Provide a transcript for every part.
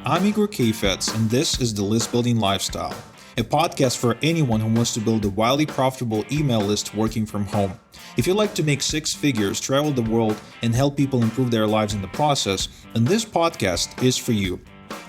I'm Igor Kafetz, and this is The List Building Lifestyle, a podcast for anyone who wants to build a wildly profitable email list working from home. If you'd like to make six figures, travel the world, and help people improve their lives in the process, then this podcast is for you.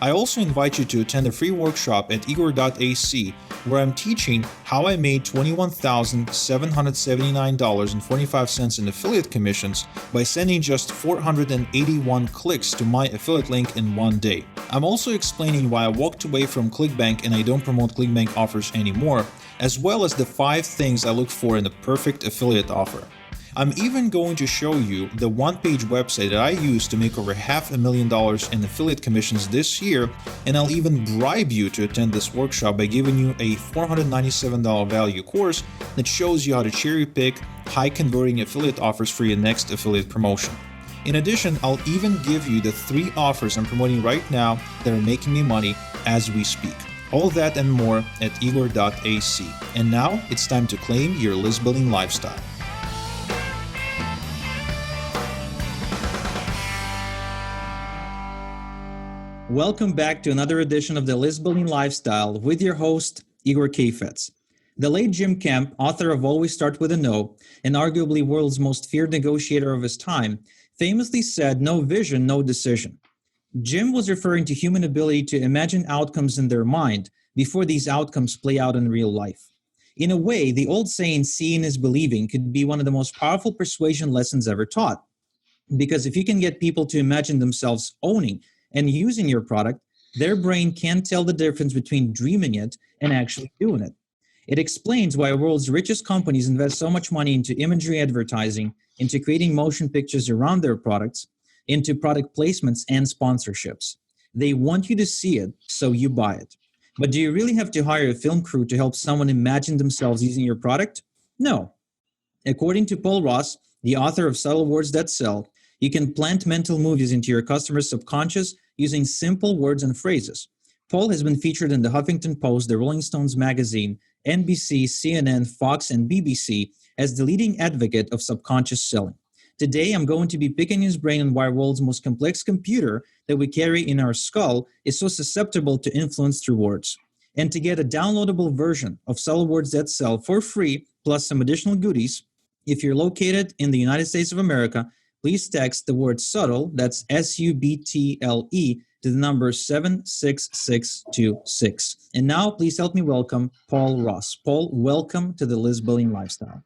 I also invite you to attend a free workshop at igor.ac, where I'm teaching how I made $21,779.45 in affiliate commissions by sending just 481 clicks to my affiliate link in one day. I'm also explaining why I walked away from ClickBank and I don't promote ClickBank offers anymore, as well as the 5 things I look for in a perfect affiliate offer. I'm even going to show you the one-page website that I used to make over $500,000 in affiliate commissions this year, and I'll even bribe you to attend this workshop by giving you a $497 value course that shows you how to cherry-pick high-converting affiliate offers for your next affiliate promotion. In addition, I'll even give you the 3 offers I'm promoting right now that are making me money as we speak. All that and more at igor.ac. And now it's time to claim your list building lifestyle. Welcome back to another edition of the List Building Lifestyle with your host, Igor Kafetz. The late Jim Kemp, author of Always Start With a No, and arguably world's most feared negotiator of his time, famously said, "No vision, no decision." Jim was referring to human ability to imagine outcomes in their mind before these outcomes play out in real life. In a way, the old saying, "seeing is believing," could be one of the most powerful persuasion lessons ever taught. Because if you can get people to imagine themselves owning and using your product, their brain can't tell the difference between dreaming it and actually doing it. It explains why the world's richest companies invest so much money into imagery advertising, into creating motion pictures around their products, into product placements and sponsorships. They want you to see it, so you buy it. But do you really have to hire a film crew to help someone imagine themselves using your product? No. According to Paul Ross, the author of Subtle Words That Sell, you can plant mental movies into your customer's subconscious using simple words and phrases. Paul has been featured in the Huffington Post, the Rolling Stones magazine, NBC, CNN, Fox, and BBC as the leading advocate of subconscious selling. Today, I'm going to be picking his brain on why the world's most complex computer that we carry in our skull is so susceptible to influence through words. And to get a downloadable version of Subtle Words That Sell for free, plus some additional goodies, if you're located in the United States of America, please text the word subtle, that's SUBTLE, to the number 76626. And now, please help me welcome Paul Ross. Paul, welcome to the List Building Lifestyle.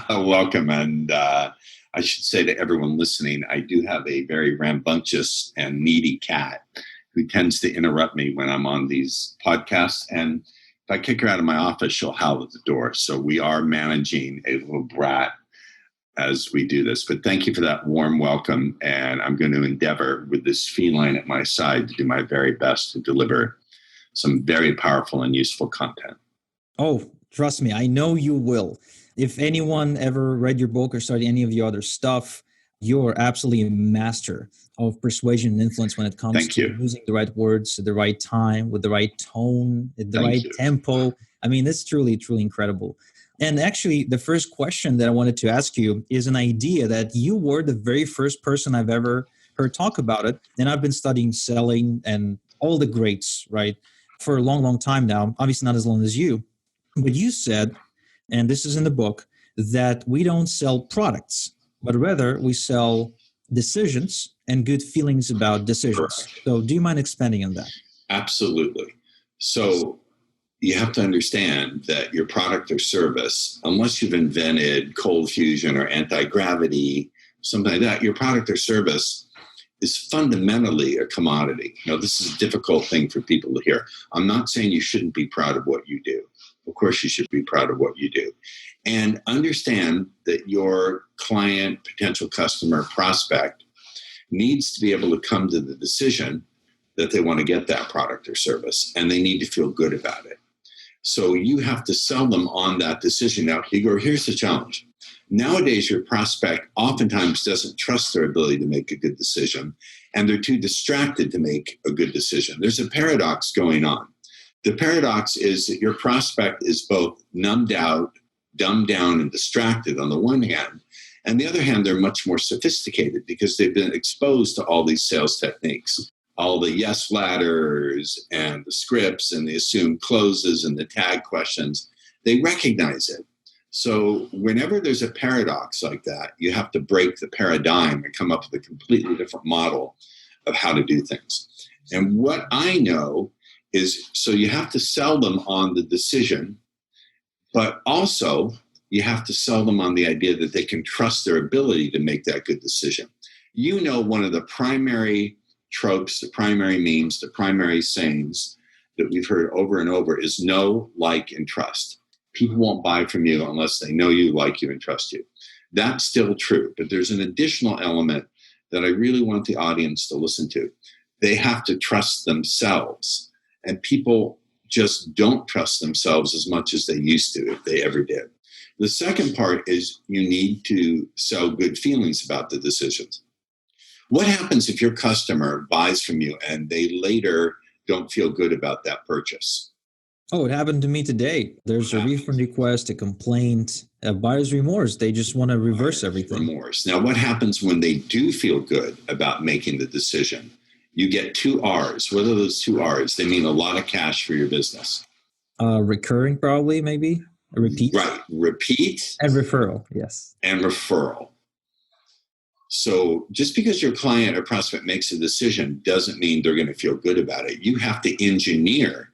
Welcome. And I should say to everyone listening, I do have a very rambunctious and needy cat who tends to interrupt me when I'm on these podcasts. And if I kick her out of my office, she'll howl at the door. So we are managing a little brat as we do this. But thank you for that warm welcome. And I'm going to endeavor with this feline at my side to do my very best to deliver some very powerful and useful content. Oh, trust me, I know you will. If anyone ever read your book or studied any of your other stuff, you're absolutely a master of persuasion and influence when it comes to using the right words at the right time, with the right tone, at the right tempo. I mean, it's truly, truly incredible. And actually, the first question that I wanted to ask you is an idea that you were the very first person I've ever heard talk about it. And I've been studying selling and all the greats, right, for a long, long time now. Obviously not as long as you. But you said, and this is in the book, that we don't sell products, but rather we sell decisions and good feelings about decisions. Correct. So do you mind expanding on that? Absolutely. So you have to understand that your product or service, unless you've invented cold fusion or anti-gravity, something like that, your product or service is fundamentally a commodity. Now, this is a difficult thing for people to hear. I'm not saying you shouldn't be proud of what you do. Of course, you should be proud of what you do. And understand that your client, potential customer, prospect needs to be able to come to the decision that they want to get that product or service, and they need to feel good about it. So you have to sell them on that decision. Now, Igor, here's the challenge. Nowadays, your prospect oftentimes doesn't trust their ability to make a good decision, and they're too distracted to make a good decision. There's a paradox going on. The paradox is that your prospect is both numbed out, dumbed down, and distracted on the one hand, and the other hand, they're much more sophisticated because they've been exposed to all these sales techniques. all the yes ladders and the scripts and the assumed closes and the tag questions. They recognize it. So whenever there's a paradox like that, you have to break the paradigm and come up with a completely different model of how to do things. And what I know is, so you have to sell them on the decision, but also you have to sell them on the idea that they can trust their ability to make that good decision. You know, one of the primary tropes, the primary memes, the primary sayings that we've heard over and over is know, like, and trust. People won't buy from you unless they know you, like you, and trust you. That's still true, but there's an additional element that I really want the audience to listen to. They have to trust themselves, and people just don't trust themselves as much as they used to, if they ever did. The second part is you need to sell good feelings about the decisions. What happens if your customer buys from you and they later don't feel good about that purchase? Oh, it happened to me today. There's a refund request, a complaint, a buyer's remorse. They just want to reverse everything. Remorse. Now, what happens when they do feel good about making the decision? You get 2 R's. What are those 2 R's? They mean a lot of cash for your business. Recurring, probably, maybe. A repeat. Right. Repeat. And referral, yes. And referral. So just because your client or prospect makes a decision doesn't mean they're going to feel good about it. You have to engineer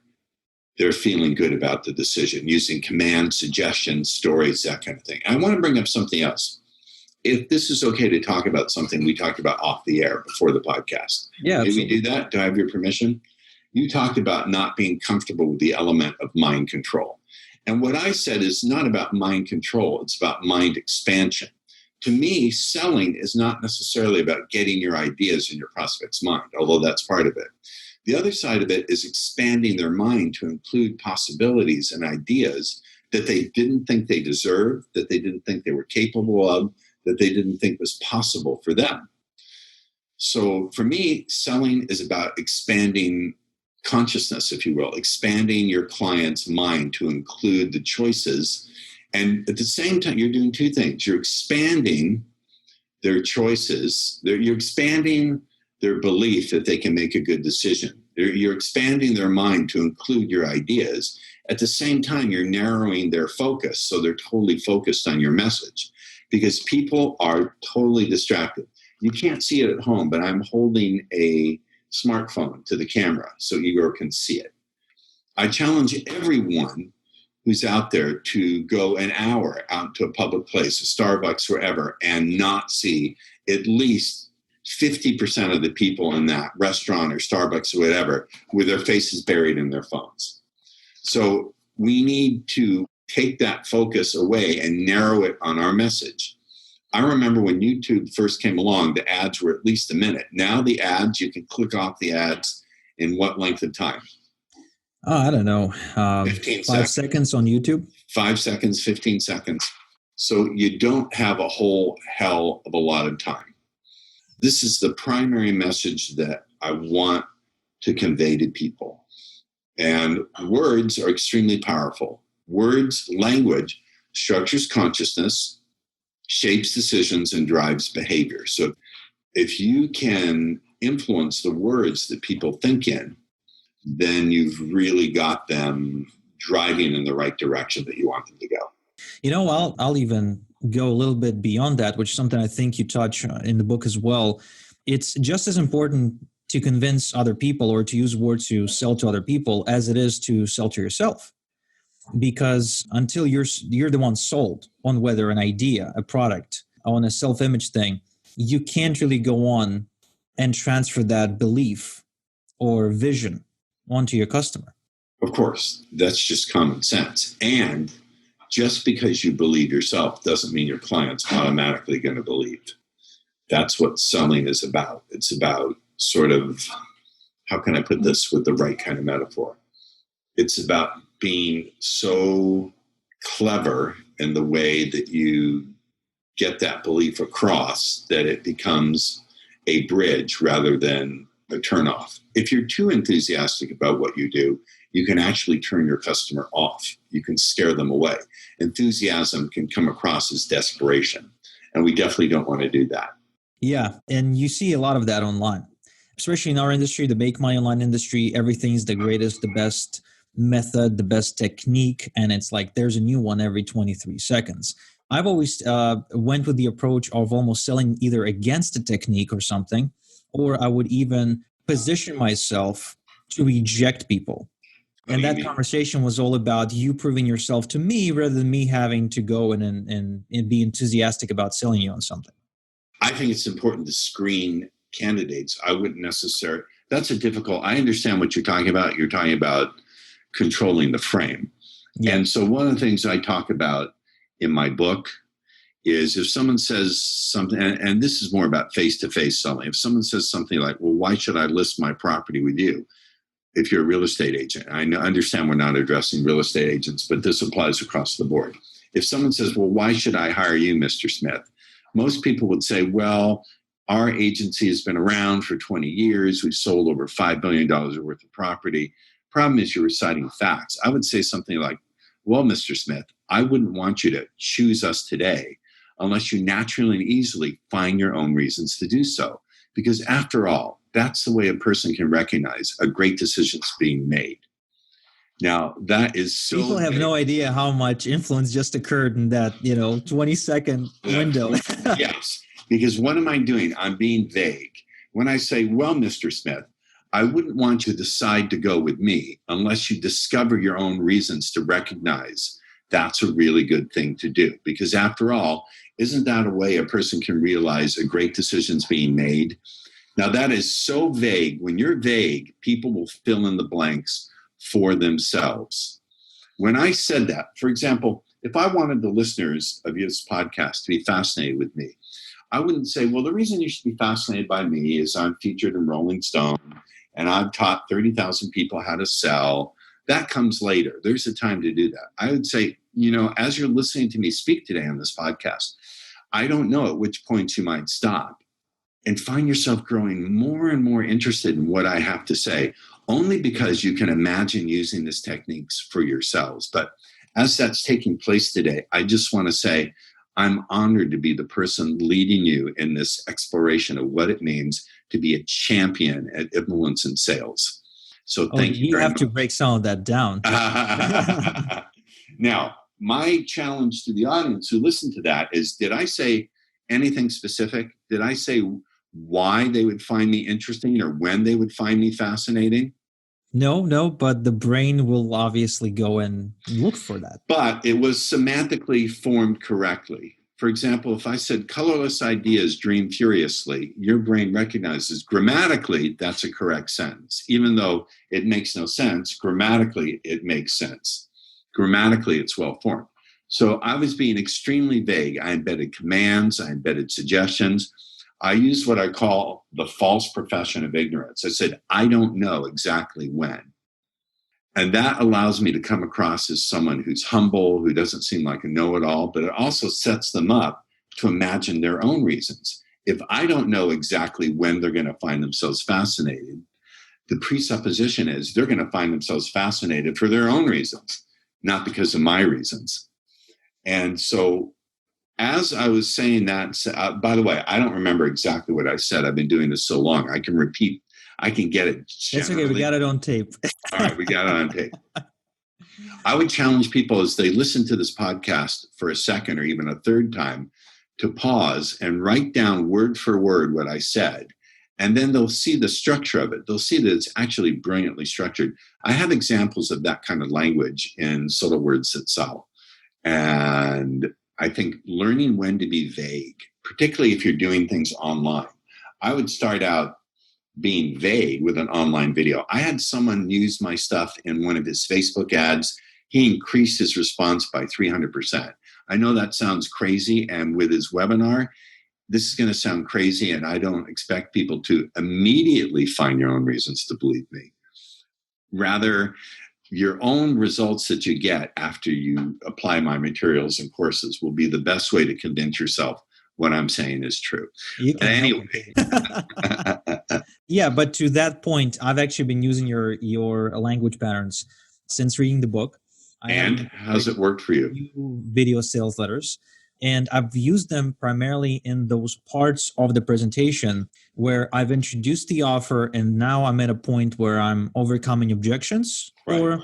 their feeling good about the decision using commands, suggestions, stories, that kind of thing. I want to bring up something else. If this is okay to talk about something we talked about off the air before the podcast. Yeah. Did we do that? Do I have your permission? You talked about not being comfortable with the element of mind control. And what I said is not about mind control. It's about mind expansion. To me, selling is not necessarily about getting your ideas in your prospect's mind, although that's part of it. The other side of it is expanding their mind to include possibilities and ideas that they didn't think they deserved, that they didn't think they were capable of, that they didn't think was possible for them. So for me, selling is about expanding consciousness, if you will, expanding your client's mind to include the choices. And at the same time, you're doing 2 things. You're expanding their choices. You're expanding their belief that they can make a good decision. You're expanding their mind to include your ideas. At the same time, you're narrowing their focus so they're totally focused on your message, because people are totally distracted. You can't see it at home, but I'm holding a smartphone to the camera so Igor can see it. I challenge everyone who's out there to go an hour out to a public place, a Starbucks, wherever, and not see at least 50% of the people in that restaurant or Starbucks or whatever with their faces buried in their phones. So we need to take that focus away and narrow it on our message. I remember when YouTube first came along, the ads were at least a minute. Now the ads, you can click off the ads in what length of time? I don't know. 15 5 seconds on YouTube. 5 seconds, 15 seconds. So you don't have a whole hell of a lot of time. This is the primary message that I want to convey to people. And words are extremely powerful. Words, language, structures consciousness, shapes decisions, and drives behavior. So if you can influence the words that people think in, then you've really got them driving in the right direction that you want them to go. You know, I'll even go a little bit beyond that, which is something I think you touch in the book as well. It's just as important to convince other people or to use words to sell to other people as it is to sell to yourself. Because until you're the one sold on whether an idea, a product, on a self-image thing, you can't really go on and transfer that belief or vision onto your customer. Of course, that's just common sense. And just because you believe yourself doesn't mean your client's automatically going to believe. That's what selling is about. It's about sort of, how can I put this with the right kind of metaphor? It's about being so clever in the way that you get that belief across that it becomes a bridge rather than a turnoff. If you're too enthusiastic about what you do, you can actually turn your customer off. You can scare them away. Enthusiasm can come across as desperation, and we definitely don't want to do that. Yeah, and you see a lot of that online. especially in our industry, the make money online industry, everything's the greatest, the best method, the best technique, and it's like there's a new one every 23 seconds. I've always went with the approach of almost selling either against a technique or something, or I would even position myself to reject people. And that conversation was all about you proving yourself to me rather than me having to go and be enthusiastic about selling you on something. I think it's important to screen candidates. I wouldn't necessarily, that's a difficult, I understand what you're talking about. You're talking about controlling the frame. Yeah. And so one of the things I talk about in my book is if someone says something, and this is more about face-to-face selling. If someone says something like, well, why should I list my property with you? If you're a real estate agent, I understand we're not addressing real estate agents, but this applies across the board. If someone says, well, why should I hire you, Mr. Smith? Most people would say, well, our agency has been around for 20 years. We've sold over $5 billion worth of property. Problem is you're reciting facts. I would say something like, well, Mr. Smith, I wouldn't want you to choose us today unless you naturally and easily find your own reasons to do so. Because after all, that's the way a person can recognize a great decision's being made. Now, that is so... People have no idea how much influence just occurred in that, 20-second window. Yes, because what am I doing? I'm being vague. When I say, well, Mr. Smith, I wouldn't want you to decide to go with me unless you discover your own reasons to recognize that's a really good thing to do. Because after all, isn't that a way a person can realize a great decision's being made? Now, that is so vague. When you're vague, people will fill in the blanks for themselves. When I said that, for example, if I wanted the listeners of this podcast to be fascinated with me, I wouldn't say, well, the reason you should be fascinated by me is I'm featured in Rolling Stone and I've taught 30,000 people how to sell. That comes later. There's a time to do that. I would say, as you're listening to me speak today on this podcast, I don't know at which point you might stop and find yourself growing more and more interested in what I have to say, only because you can imagine using these techniques for yourselves. But as that's taking place today, I just want to say I'm honored to be the person leading you in this exploration of what it means to be a champion at influence in sales. So thank you. You have to break some of that down. Now, my challenge to the audience who listened to that is, did I say anything specific? Did I say why they would find me interesting or when they would find me fascinating? No, but the brain will obviously go and look for that. But it was semantically formed correctly. For example, if I said colorless ideas dream furiously, your brain recognizes grammatically that's a correct sentence. Even though it makes no sense, grammatically it makes sense. Grammatically it's well formed. So I was being extremely vague. I embedded commands, I embedded suggestions. I used what I call the false profession of ignorance. I said, I don't know exactly when. And that allows me to come across as someone who's humble, who doesn't seem like a know-it-all, but it also sets them up to imagine their own reasons. If I don't know exactly when they're going to find themselves fascinated, the presupposition is they're going to find themselves fascinated for their own reasons, not because of my reasons. And so as I was saying that, by the way, I don't remember exactly what I said. I've been doing this so long. I can repeat. I can get it. That's okay. We got it on tape. All right. We got it on tape. I would challenge people as they listen to this podcast for a second or even a third time to pause and write down word for word what I said. And then they'll see the structure of it. They'll see that it's actually brilliantly structured. I have examples of that kind of language in Subtle Words That Sell. And I think learning when to be vague, particularly if you're doing things online. I would start out being vague with an online video. I had someone use my stuff in one of his Facebook ads. He increased his response by 300%. I know that sounds crazy, and with his webinar, this is going to sound crazy, and I don't expect people to immediately find your own reasons to believe me. Rather, your own results that you get after you apply my materials and courses will be the best way to convince yourself what I'm saying is true. Anyway. Yeah, but to that point, I've actually been using your language patterns since reading the book. And how's it worked for you? Video sales letters. And I've used them primarily in those parts of the presentation where I've introduced the offer and now I'm at a point where I'm overcoming objections, Right. or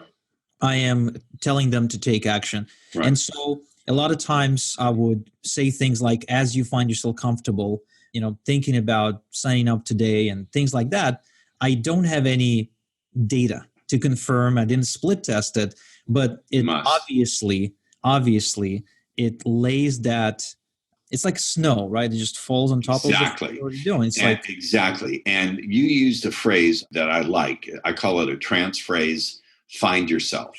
I am telling them to take action. Right. And so a lot of times I would say things like, as you find yourself comfortable, thinking about signing up today and things like that. I don't have any data to confirm. I didn't split test it, but it obviously it lays that. It's like snow, right? It just falls on top of what you're already doing. It's like exactly. And you used a phrase that I like. I call it a trance phrase. Find yourself.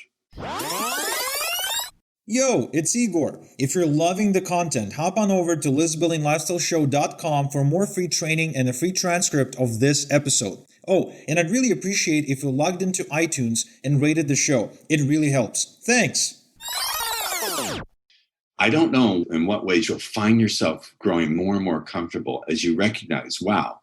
Yo, it's Igor. If you're loving the content, hop on over to listbuildinglifestyleshow.com for more free training and a free transcript of this episode. Oh, and I'd really appreciate if you logged into iTunes and rated the show. It really helps. Thanks. I don't know in what ways you'll find yourself growing more and more comfortable as you recognize, wow,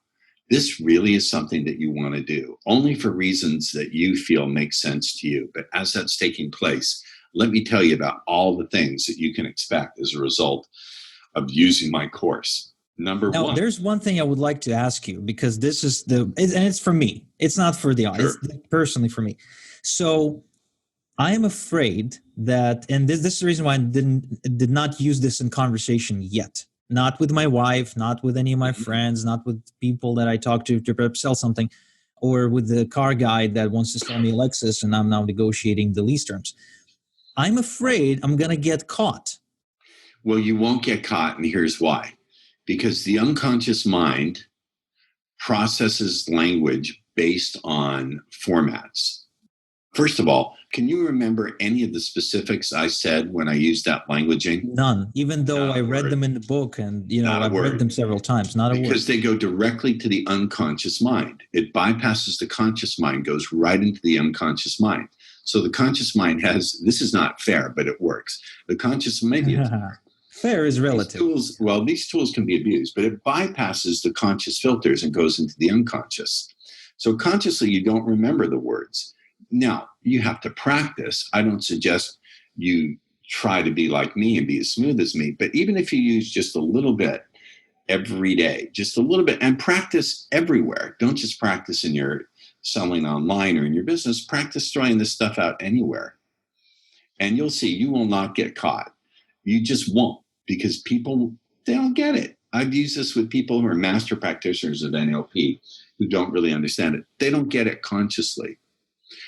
this really is something that you want to do, only for reasons that you feel make sense to you. But as that's taking place, let me tell you about all the things that you can expect as a result of using my course. Number one. There's one thing I would like to ask you, because this is and it's for me. It's not for the audience. Sure. It's personally for me. So I am afraid that, and this is the reason why I did not use this in conversation yet. Not with my wife, not with any of my friends, not with people that I talk to perhaps sell something, or with the car guy that wants to sell me a Lexus and I'm now negotiating the lease terms. I'm afraid I'm going to get caught. Well, you won't get caught, and here's why. Because the unconscious mind processes language based on formats. First of all, can you remember any of the specifics I said when I used that languaging? None, even though I read them in the book and, I've read them several times. Not a word. Because they go directly to the unconscious mind. It bypasses the conscious mind, goes right into the unconscious mind. So the conscious mind has, this is not fair, but it works. The conscious, maybe it's fair is relative. These tools can be abused, but it bypasses the conscious filters and goes into the unconscious. So consciously, you don't remember the words. Now, you have to practice. I don't suggest you try to be like me and be as smooth as me, but even if you use just a little bit every day, just a little bit, and practice everywhere. Don't just practice in your selling online or in your business. Practice throwing this stuff out anywhere. And you'll see you will not get caught. You just won't, because people, they don't get it. I've used this with people who are master practitioners of NLP who don't really understand it. They don't get it consciously.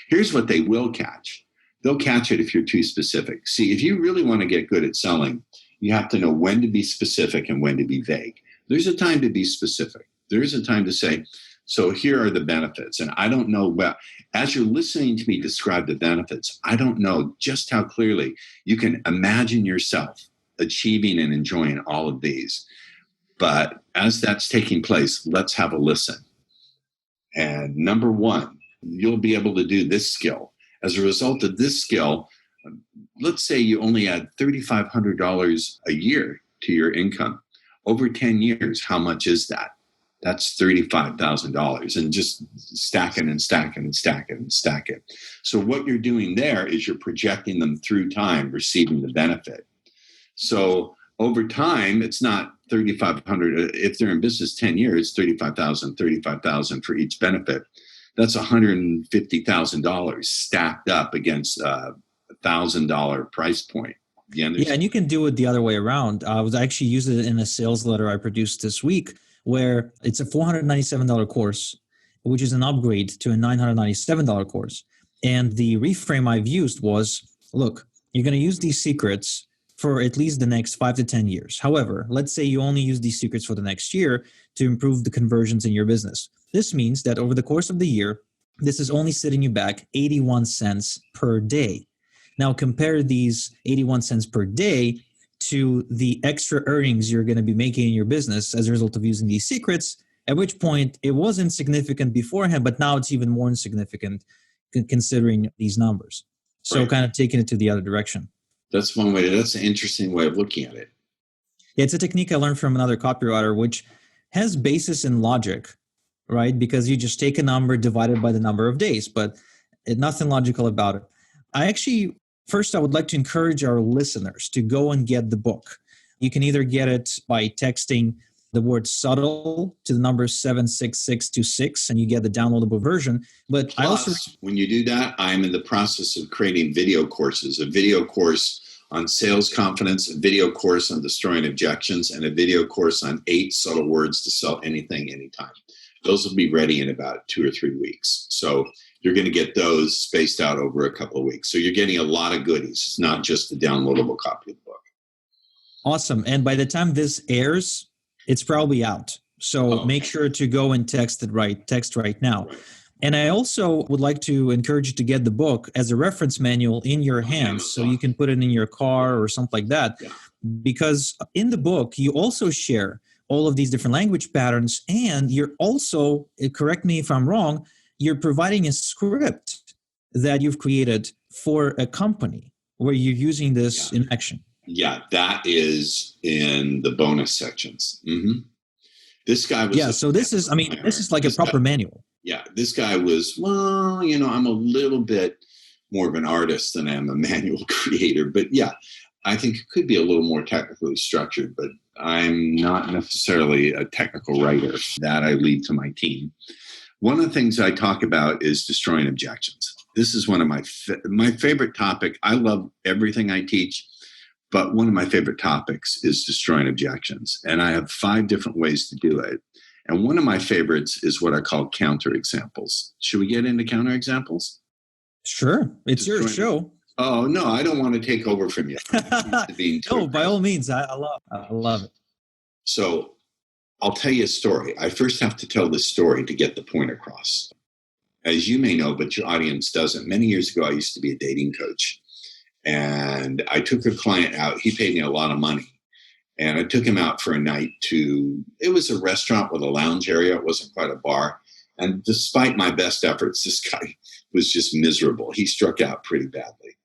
Here's what they will catch. They'll catch it if you're too specific. See, if you really want to get good at selling, you have to know when to be specific and when to be vague. There's a time to be specific. There's a time to say, so here are the benefits. And I don't know, well, as you're listening to me describe the benefits, I don't know just how clearly you can imagine yourself achieving and enjoying all of these. But as that's taking place, let's have a listen. And number one, you'll be able to do this skill. As a result of this skill, let's say you only add $3,500 a year to your income. Over 10 years, how much is that? That's $35,000, and just stack it and stack it and stack it and stack it. So what you're doing there is you're projecting them through time, receiving the benefit. So over time, it's not 3,500. If they're in business 10 years, 35,000 for each benefit. That's $150,000 stacked up against a $1,000 price point. Yeah, and you can do it the other way around. I was actually using it in a sales letter I produced this week, where it's a $497 course, which is an upgrade to a $997 course. And the reframe I've used was, look, you're going to use these secrets for at least the next 5 to 10 years. However, let's say you only use these secrets for the next year to improve the conversions in your business. This means that over the course of the year, this is only setting you back 81 cents per day. Now compare these 81 cents per day to the extra earnings you're going to be making in your business as a result of using these secrets, at which point it was insignificant beforehand, but now it's even more insignificant considering these numbers. So Kind of taking it to the other direction. That's one way. That's an interesting way of looking at it. Yeah, it's a technique I learned from another copywriter, which has basis in logic, right? Because you just take a number divided by the number of days, but nothing logical about it. First, I would like to encourage our listeners to go and get the book. You can either get it by texting the word subtle to the number 76626 and you get the downloadable version. But I also, when you do that, I'm in the process of creating video courses, a video course on sales confidence, a video course on destroying objections, and a video course on 8 subtle words to sell anything, anytime. Those will be ready in about 2 or 3 weeks. So you're going to get those spaced out over a couple of weeks. So you're getting a lot of goodies. It's not just a downloadable copy of the book. Awesome. And by the time this airs, it's probably out. So make sure to go and text right now. Right. And I also would like to encourage you to get the book as a reference manual in your hands so you can put it in your car or something like that. Yeah. Because in the book, you also share all of these different language patterns, and you're also, correct me if I'm wrong, you're providing a script that you've created for a company where you're using this in action. Yeah, that is in the bonus sections. Mm-hmm. This guy was... so this is like a proper manual. Yeah, this guy was, I'm a little bit more of an artist than I am a manual creator. But yeah, I think it could be a little more technically structured, but I'm not necessarily a technical writer. That I leave to my team. One of the things I talk about is destroying objections. This is one of my favorite topic. I love everything I teach, but one of my favorite topics is destroying objections. And I have 5 different ways to do it. And one of my favorites is what I call counterexamples. Should we get into counterexamples? Sure. It's your show. Oh, no, I don't want to take over from you. No, by all means. I love it. So I'll tell you a story. I first have to tell this story to get the point across. As you may know, but your audience doesn't. Many years ago, I used to be a dating coach. And I took a client out. He paid me a lot of money. And I took him out for a night it was a restaurant with a lounge area. It wasn't quite a bar. And despite my best efforts, this guy was just miserable. He struck out pretty badly.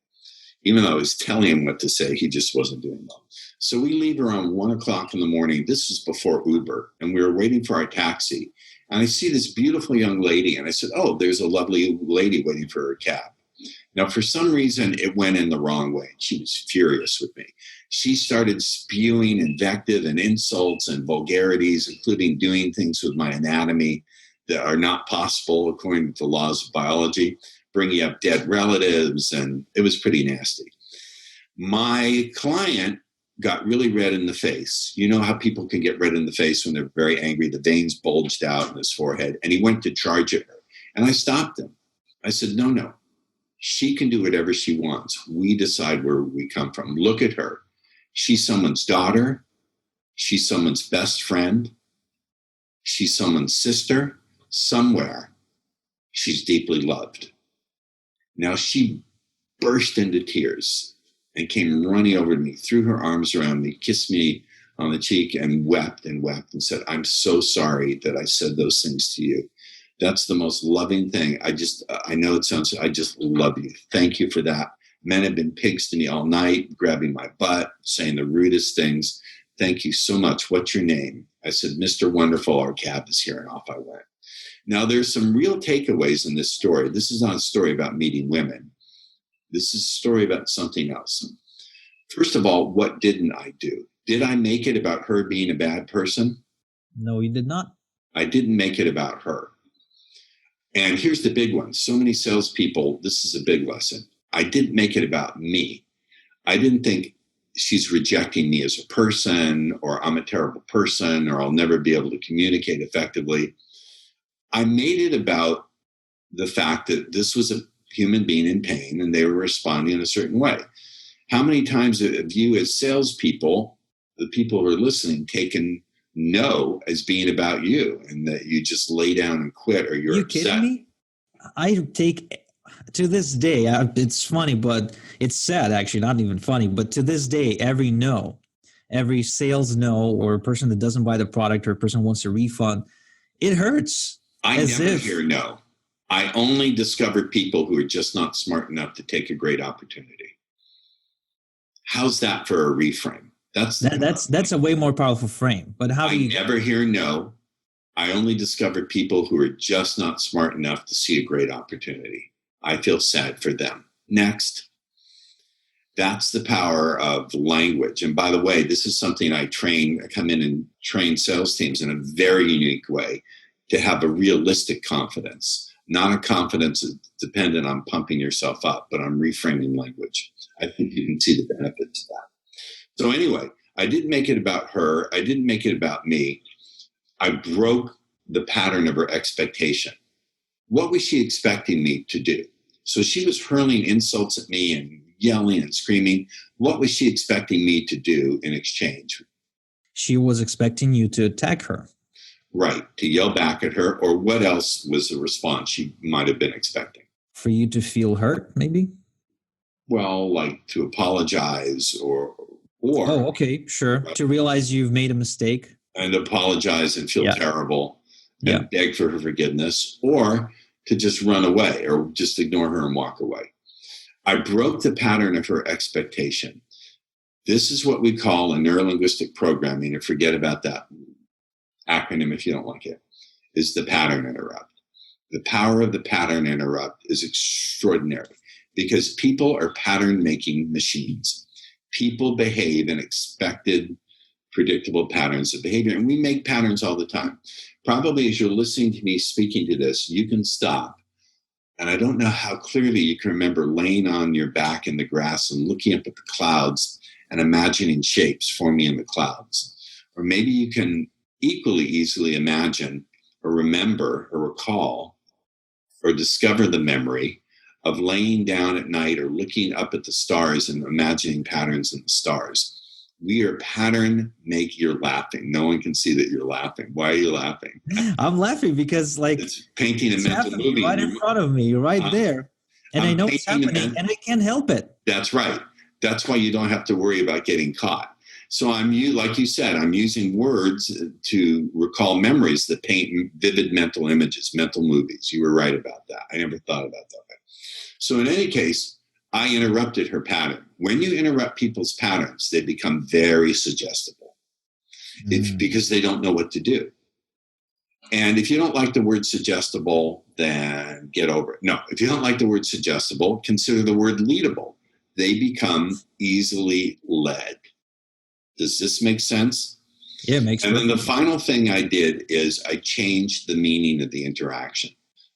Even though I was telling him what to say, he just wasn't doing well. So we leave around 1 o'clock in the morning. This was before Uber. And we were waiting for our taxi. And I see this beautiful young lady. And I said, oh, there's a lovely lady waiting for her cab. Now, for some reason, it went in the wrong way. She was furious with me. She started spewing invective and insults and vulgarities, including doing things with my anatomy that are not possible according to the laws of biology, bringing up dead relatives, and it was pretty nasty. My client got really red in the face. You know how people can get red in the face when they're very angry? The veins bulged out in his forehead, and he went to charge at her. And I stopped him. I said, no. She can do whatever she wants. We decide where we come from. Look at her. She's someone's daughter. She's someone's best friend. She's someone's sister. Somewhere, she's deeply loved. Now, she burst into tears and came running over to me, threw her arms around me, kissed me on the cheek, and wept and said, I'm so sorry that I said those things to you. That's the most loving thing. I know it sounds, I just love you. Thank you for that. Men have been pigs to me all night, grabbing my butt, saying the rudest things. Thank you so much. What's your name? I said, Mr. Wonderful, our cab is here, and off I went. Now, there's some real takeaways in this story. This is not a story about meeting women. This is a story about something else. First of all, what didn't I do? Did I make it about her being a bad person? No, you did not. I didn't make it about her. And here's the big one. So many salespeople, this is a big lesson. I didn't make it about me. I didn't think she's rejecting me as a person, or I'm a terrible person, or I'll never be able to communicate effectively. I made it about the fact that this was a human being in pain and they were responding in a certain way. How many times have you as salespeople, the people who are listening, taken no as being about you and that you just lay down and quit, or you're upset? Kidding me? I take, to this day, it's funny, but it's sad actually, not even funny, but to this day, every sales no, or a person that doesn't buy the product, or a person who wants a refund, it hurts. I never hear no. I only discovered people who are just not smart enough to take a great opportunity. How's that for a reframe? That's a way more powerful frame. But how do you never hear no? I only discovered people who are just not smart enough to see a great opportunity. I feel sad for them. Next. That's the power of language. And by the way, this is something I come in and train sales teams in a very unique way to have a realistic confidence, not a confidence that's dependent on pumping yourself up, but on reframing language. I think you can see the benefits of that. So anyway, I didn't make it about her. I didn't make it about me. I broke the pattern of her expectation. What was she expecting me to do? So she was hurling insults at me and yelling and screaming. What was she expecting me to do in exchange? She was expecting you to attack her. Right, to yell back at her, or what else was the response she might have been expecting? For you to feel hurt, maybe? Well, like to apologize or Oh, okay, sure. To realize you've made a mistake. And apologize and feel terrible and beg for her forgiveness, or to just run away or just ignore her and walk away. I broke the pattern of her expectation. This is what we call a neurolinguistic programming, and forget about that acronym if you don't like it, is the pattern interrupt. The power of the pattern interrupt is extraordinary because people are pattern-making machines. People behave in expected, predictable patterns of behavior, and we make patterns all the time. Probably as you're listening to me speaking to this, you can stop. And I don't know how clearly you can remember laying on your back in the grass and looking up at the clouds and imagining shapes forming in the clouds. Or maybe you can equally easily imagine or remember or recall or discover the memory of laying down at night or looking up at the stars and imagining patterns in the stars. We are you're laughing. No one can see that you're laughing. Why are you laughing? I'm laughing because it's painting a mental movie right in front of me, right there. And I know it's happening and I can't help it. That's right. That's why you don't have to worry about getting caught. So like you said, I'm using words to recall memories that paint vivid mental images, mental movies. You were right about that. I never thought about that. So in any case, I interrupted her pattern. When you interrupt people's patterns, they become very suggestible because they don't know what to do. And if you don't like the word suggestible, then get over it. No, if you don't like the word suggestible, consider the word leadable. They become easily led. Does this make sense? Yeah, it makes sense. And then the final thing I did is I changed the meaning of the interaction.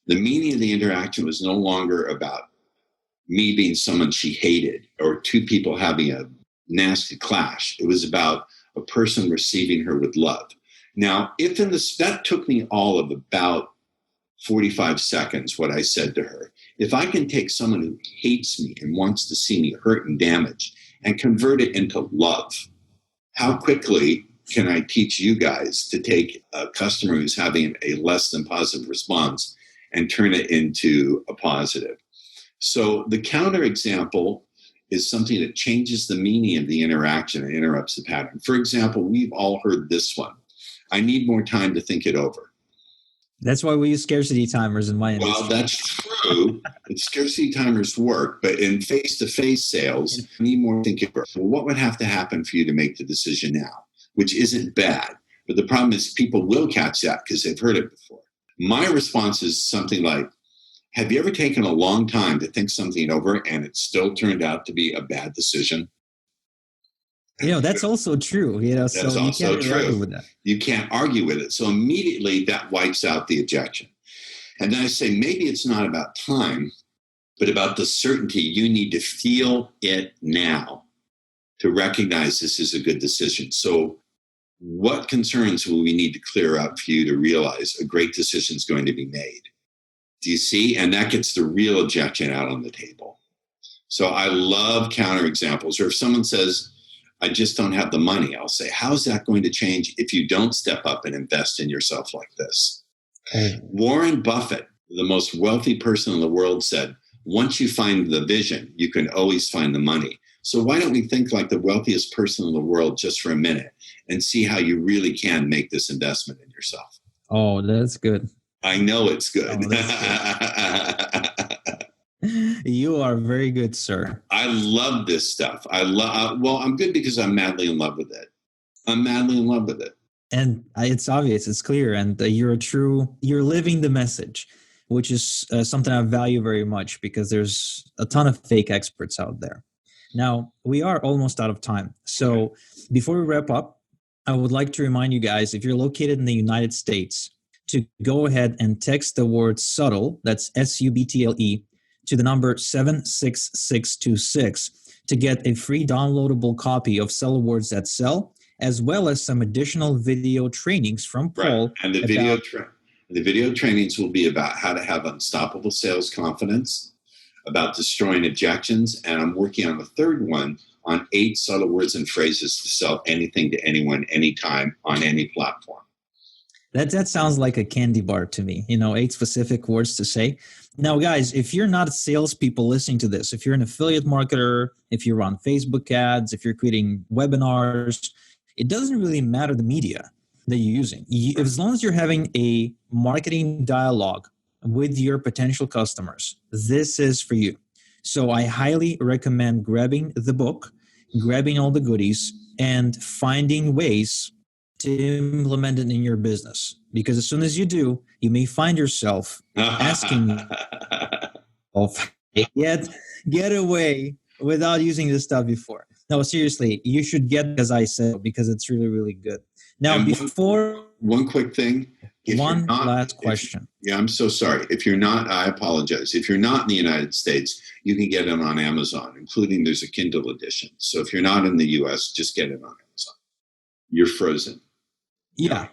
The meaning of the interaction was no longer about me being someone she hated or two people having a nasty clash. It was about a person receiving her with love. Now, that took me all of about 45 seconds, what I said to her. If I can take someone who hates me and wants to see me hurt and damaged and convert it into love, how quickly can I teach you guys to take a customer who's having a less than positive response and turn it into a positive? So the counterexample is something that changes the meaning of the interaction and interrupts the pattern. For example, we've all heard this one. I need more time to think it over. That's why we use scarcity timers in my industry. Well, that's true. Scarcity timers work, but in face-to-face sales, you need more thinking. Well, what would have to happen for you to make the decision now? Which isn't bad. But the problem is people will catch that because they've heard it before. My response is something like, have you ever taken a long time to think something over and it still turned out to be a bad decision? That's also true. That's so also you can't true. argue with that. You can't argue with it. So immediately that wipes out the objection. And then I say, maybe it's not about time, but about the certainty you need to feel it now to recognize this is a good decision. So what concerns will we need to clear up for you to realize a great decision is going to be made? Do you see? And that gets the real objection out on the table. So I love counterexamples. Or if someone says, I just don't have the money, I'll say, how's that going to change if you don't step up and invest in yourself like this? Warren Buffett, the most wealthy person in the world, said, once you find the vision, you can always find the money. So why don't we think like the wealthiest person in the world just for a minute and see how you really can make this investment in yourself? Oh, that's good. I know it's good. You are very good, sir. I love this stuff. I'm good because I'm madly in love with it. I'm madly in love with it. And it's obvious, it's clear. And you're living the message, which is something I value very much because there's a ton of fake experts out there. Now, we are almost out of time. So before we wrap up, I would like to remind you guys, if you're located in the United States, to go ahead and text the word subtle, that's SUBTLE, to the number 76626 to get a free downloadable copy of Subtle Words That Sell, as well as some additional video trainings from Paul. Right. And the video trainings will be about how to have unstoppable sales confidence, about destroying objections, and I'm working on the third one on 8 subtle words and phrases to sell anything to anyone, anytime, on any platform. That sounds like a candy bar to me, 8 specific words to say. Now, guys, if you're not salespeople listening to this, if you're an affiliate marketer, if you run Facebook ads, if you're creating webinars, it doesn't really matter the media that you're using. As long as you're having a marketing dialogue with your potential customers, this is for you. So I highly recommend grabbing the book, grabbing all the goodies, and finding ways to implement it in your business. Because as soon as you do, you may find yourself asking get away without using this stuff before. No, seriously, you should get, as I said, because it's really, really good. Now, one quick thing. Last question. I'm so sorry. I apologize. If you're not in the United States, you can get it on Amazon, including there's a Kindle edition. So if you're not in the US, just get it on Amazon. You're frozen. Yeah.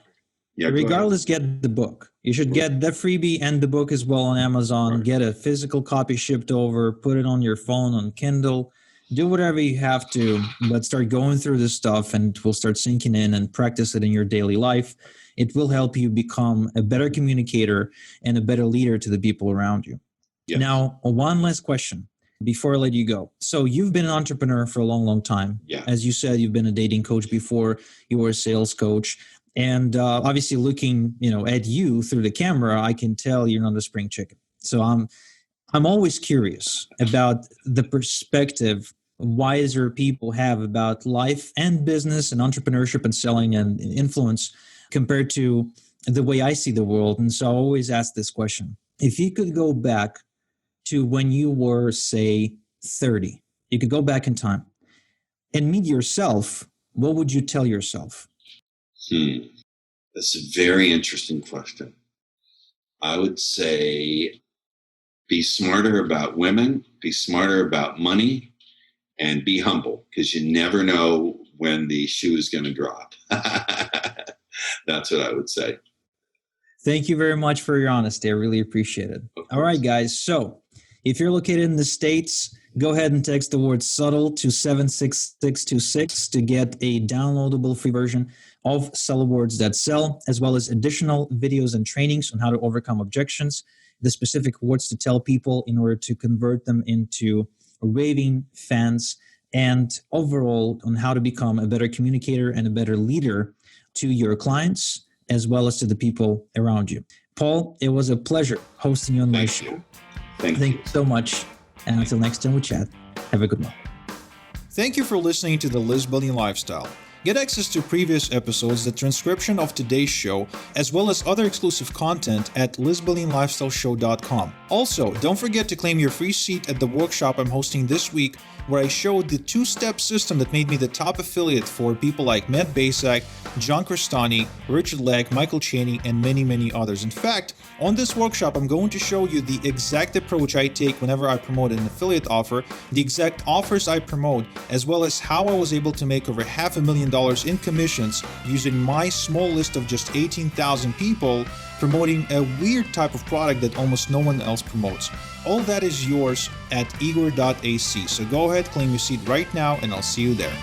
Regardless, get the book. You should get the freebie and the book as well on Amazon. Right. Get a physical copy shipped over, put it on your phone, on Kindle. Do whatever you have to, but start going through this stuff and we'll start sinking in and practice it in your daily life. It will help you become a better communicator and a better leader to the people around you. Yes. Now, one last question before I let you go. So you've been an entrepreneur for a long, long time. Yeah. As you said, you've been a dating coach before. You were a sales coach. And obviously looking, at you through the camera, I can tell you're not a spring chicken. So I'm always curious about the perspective wiser people have about life and business and entrepreneurship and selling and influence compared to the way I see the world. And so I always ask this question. If you could go back to when you were, say, 30, you could go back in time and meet yourself, what would you tell yourself? That's a very interesting question. I would say be smarter about women, be smarter about money, and be humble, because you never know when the shoe is going to drop. That's what I would say. Thank you very much for your honesty. I really appreciate it. All right, guys. So if you're located in the States, go ahead and text the word subtle to 76626 to get a downloadable free version of Subtle Words That Sell, as well as additional videos and trainings on how to overcome objections, the specific words to tell people in order to convert them into raving fans, and overall on how to become a better communicator and a better leader to your clients, as well as to the people around you. Paul, it was a pleasure hosting you on my show. Thank you so much. And until next time we chat, have a good one. Thank you for listening to The List Building Lifestyle. Get access to previous episodes, the transcription of today's show, as well as other exclusive content at listbuildinglifestyleshow.com. Also, don't forget to claim your free seat at the workshop I'm hosting this week, where I showed the 2-step system that made me the top affiliate for people like Matt Basak, John Crestani, Richard Legg, Michael Cheney, and many, many others. In fact, on this workshop, I'm going to show you the exact approach I take whenever I promote an affiliate offer, the exact offers I promote, as well as how I was able to make over $500,000 in commissions using my small list of just 18,000 people promoting a weird type of product that almost no one else promotes. All that is yours at igor.ac. So go ahead, claim your seat right now, and I'll see you there.